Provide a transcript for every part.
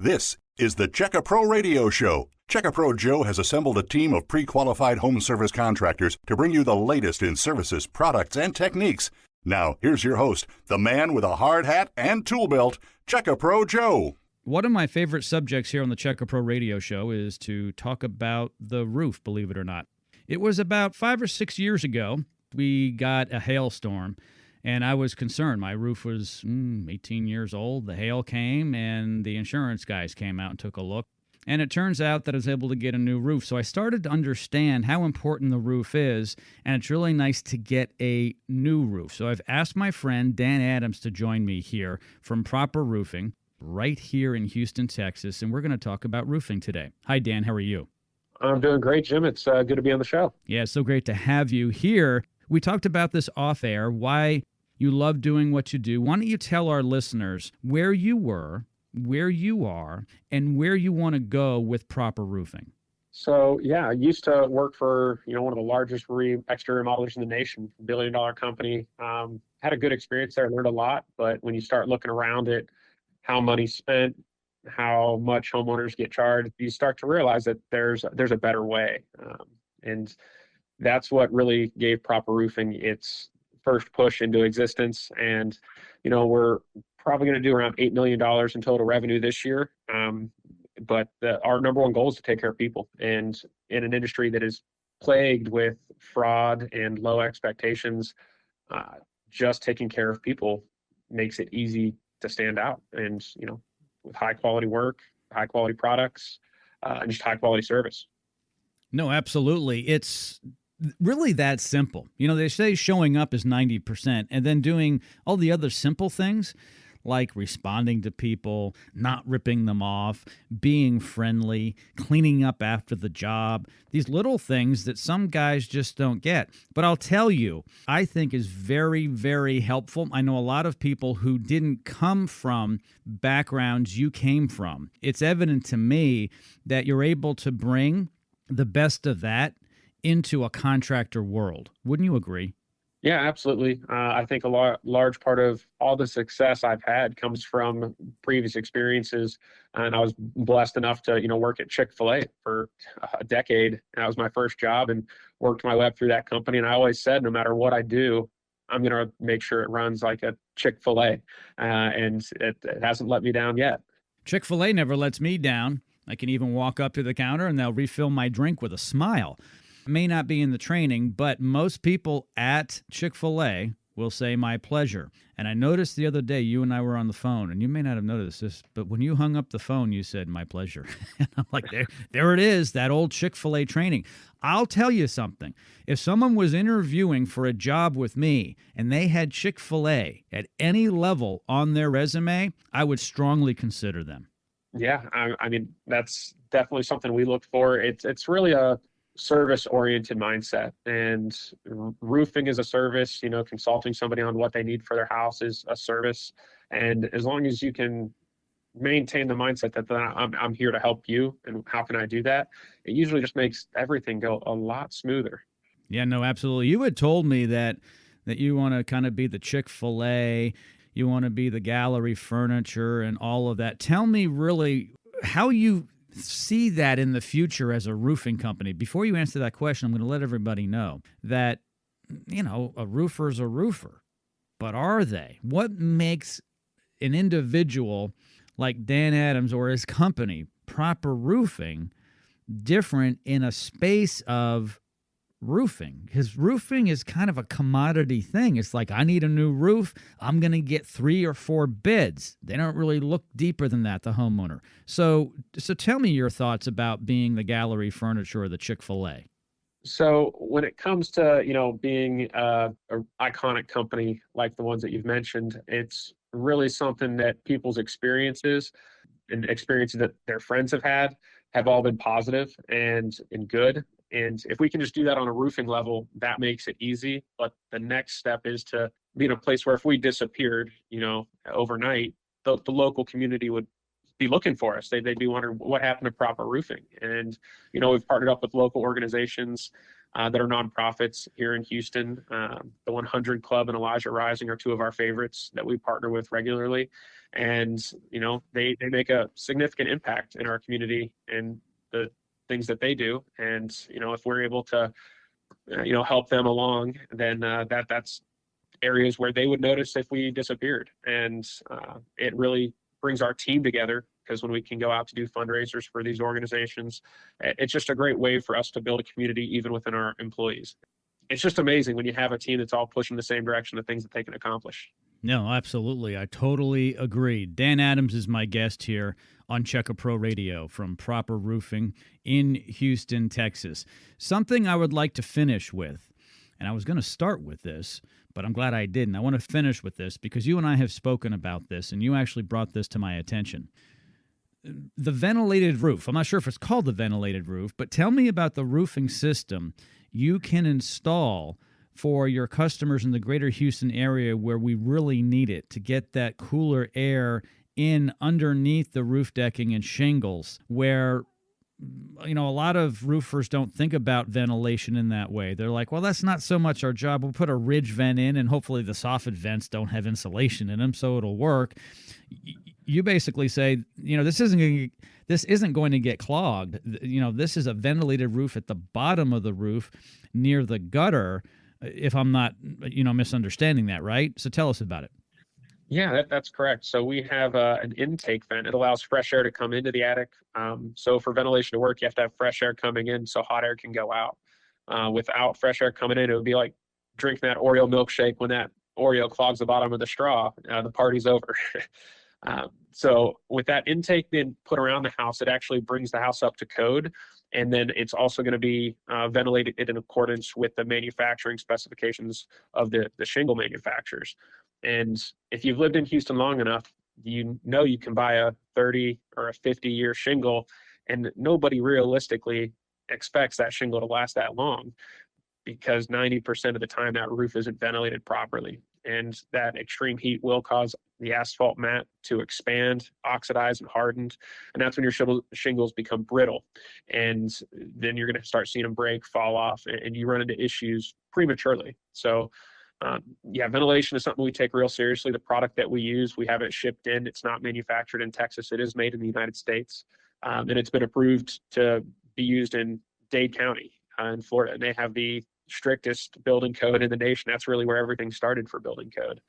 This is the Check-a-Pro Radio Show. Check-a-Pro Joe has assembled a team of pre-qualified home service contractors to bring you the latest in services, products, and techniques. Now, here's your host, the man with a hard hat and tool belt, Check-a-Pro Joe. One of my favorite subjects here on the Check-a-Pro Radio Show is to talk about the roof, believe it or not. It was about 5 or 6 years ago, we got a hailstorm. And I was concerned. My roof was 18 years old. The hail came, and the insurance guys came out and took a look. And it turns out that I was able to get a new roof. So I started to understand how important the roof is, and it's really nice to get a new roof. So I've asked my friend Dan Adams to join me here from Proper Roofing right here in Houston, Texas, and we're going to talk about roofing today. Hi, Dan. How are you? I'm doing great, Jim. It's good to be on the show. Yeah, it's so great to have you here. We talked about this off air, why you love doing what you do. Why don't you tell our listeners where you were, where you are, and where you want to go with Proper Roofing? So, yeah, I used to work for, one of the largest exterior remodelers in the nation, billion-dollar company. Had a good experience there, learned a lot. But when you start looking around at how money's spent, how much homeowners get charged, you start to realize that there's a better way. And that's what really gave Proper Roofing its first push into existence. And, we're probably going to do around $8 million in total revenue this year. But our number one goal is to take care of people. And in an industry that is plagued with fraud and low expectations, just taking care of people makes it easy to stand out. And, with high quality work, high quality products, and just high quality service. No, absolutely. It's really that simple. They say showing up is 90%, and then doing all the other simple things like responding to people, not ripping them off, being friendly, cleaning up after the job, these little things that some guys just don't get. But I'll tell you, I think is very, very helpful. I know a lot of people who didn't come from backgrounds you came from. It's evident to me that you're able to bring the best of that into a contractor world. Wouldn't you agree? Yeah, absolutely. I think a large part of all the success I've had comes from previous experiences. And I was blessed enough to, work at Chick-fil-A for a decade. And that was my first job, and worked my way up through that company. And I always said, no matter what I do, I'm going to make sure it runs like a Chick-fil-A. And it hasn't let me down yet. Chick-fil-A never lets me down. I can even walk up to the counter and they'll refill my drink with a smile. May not be in the training, but most people at Chick-fil-A will say my pleasure. And I noticed the other day you and I were on the phone, and you may not have noticed this, but when you hung up the phone, you said my pleasure. And I'm like, there it is, that old Chick-fil-A training. I'll tell you something. If someone was interviewing for a job with me and they had Chick-fil-A at any level on their resume, I would strongly consider them. Yeah, I mean, that's definitely something we look for. It's really a service-oriented mindset, and roofing is a service. Consulting somebody on what they need for their house is a service. And as long as you can maintain the mindset that I'm here to help you, and how can I do that, it usually just makes everything go a lot smoother. Yeah, no, absolutely. You had told me that you want to kind of be the Chick-fil-A, you want to be the gallery furniture and all of that. Tell me really how you see that in the future as a roofing company. Before you answer that question, I'm going to let everybody know that, a roofer's a roofer. But are they? What makes an individual like Dan Adams or his company, Proper Roofing, different in a space of roofing? Because roofing is kind of a commodity thing. It's like, I need a new roof. I'm going to get 3 or 4 bids. They don't really look deeper than that, the homeowner. So tell me your thoughts about being the gallery furniture or the Chick-fil-A. So when it comes to, being an iconic company like the ones that you've mentioned, it's really something that people's experiences and experiences that their friends have all been positive and good. And if we can just do that on a roofing level, that makes it easy. But the next step is to be in a place where if we disappeared, overnight, the local community would be looking for us. They'd be wondering what happened to Proper Roofing. And, we've partnered up with local organizations that are nonprofits here in Houston. The 100 Club and Elijah Rising are two of our favorites that we partner with regularly. And, they make a significant impact in our community and the things that they do. And, if we're able to, help them along, then that's areas where they would notice if we disappeared. And it really brings our team together, because when we can go out to do fundraisers for these organizations, it's just a great way for us to build a community even within our employees. It's just amazing when you have a team that's all pushing the same direction, the things that they can accomplish. No, absolutely. I totally agree. Dan Adams is my guest here on Check-a Pro Radio from Proper Roofing in Houston, Texas. Something I would like to finish with, and I was going to start with this, but I'm glad I didn't. I want to finish with this because you and I have spoken about this, and you actually brought this to my attention. The ventilated roof. I'm not sure if it's called the ventilated roof, but tell me about the roofing system you can install for your customers in the greater Houston area where we really need it to get that cooler air in underneath the roof decking and shingles, where a lot of roofers don't think about ventilation in that way. They're like, well, that's not so much our job. We'll put a ridge vent in, and hopefully the soffit vents don't have insulation in them, so it'll work. You basically say, this isn't going to get clogged. This is a ventilated roof at the bottom of the roof near the gutter, if I'm not, misunderstanding that, right? So tell us about it. Yeah, that's correct. So we have an intake vent. It allows fresh air to come into the attic. So for ventilation to work, you have to have fresh air coming in so hot air can go out. Without fresh air coming in, it would be like drinking that Oreo milkshake. When that Oreo clogs the bottom of the straw, the party's over. So with that intake being put around the house, it actually brings the house up to code. And then it's also going to be ventilated in accordance with the manufacturing specifications of the shingle manufacturers. And if you've lived in Houston long enough, you can buy a 30 or a 50-year shingle, and nobody realistically expects that shingle to last that long, because 90% of the time that roof isn't ventilated properly. And that extreme heat will cause the asphalt mat to expand, oxidize, and harden. And that's when your shingles become brittle. And then you're going to start seeing them break, fall off, and you run into issues prematurely. So ventilation is something we take real seriously. The product that we use, we have it shipped in. It's not manufactured in Texas. It is made in the United States. And it's been approved to be used in Dade County in Florida. And they have the strictest building code in the nation. That's really where everything started for building code.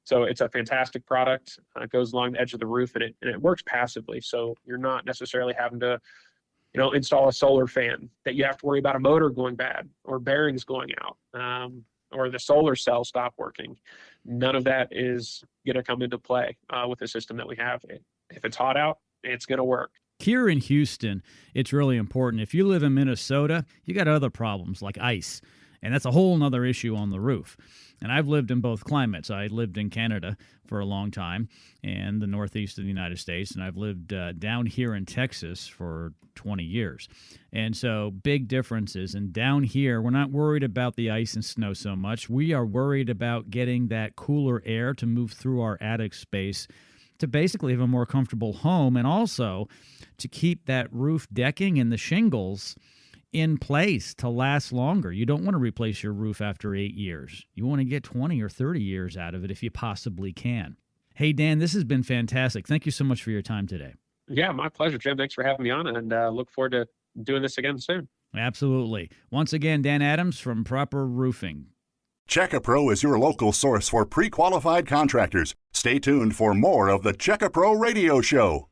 So it's a fantastic product. It goes along the edge of the roof, and it works passively. So you're not necessarily having to, install a solar fan that you have to worry about a motor going bad or bearings going out, or the solar cell stop working. None of that is going to come into play with the system that we have. If it's hot out, it's going to work. Here in Houston, it's really important. If you live in Minnesota, you got other problems like ice, and that's a whole nother issue on the roof. And I've lived in both climates. I lived in Canada for a long time and the northeast of the United States, and I've lived down here in Texas for 20 years. And so big differences. And down here, we're not worried about the ice and snow so much. We are worried about getting that cooler air to move through our attic space to basically have a more comfortable home, and also to keep that roof decking and the shingles in place to last longer. You don't want to replace your roof after 8 years. You want to get 20 or 30 years out of it if you possibly can. Hey, Dan, this has been fantastic. Thank you so much for your time today. Yeah, my pleasure, Jim. Thanks for having me on, and look forward to doing this again soon. Absolutely. Once again, Dan Adams from Proper Roofing. Check-a Pro is your local source for pre-qualified contractors. Stay tuned for more of the Check-a Pro Radio Show.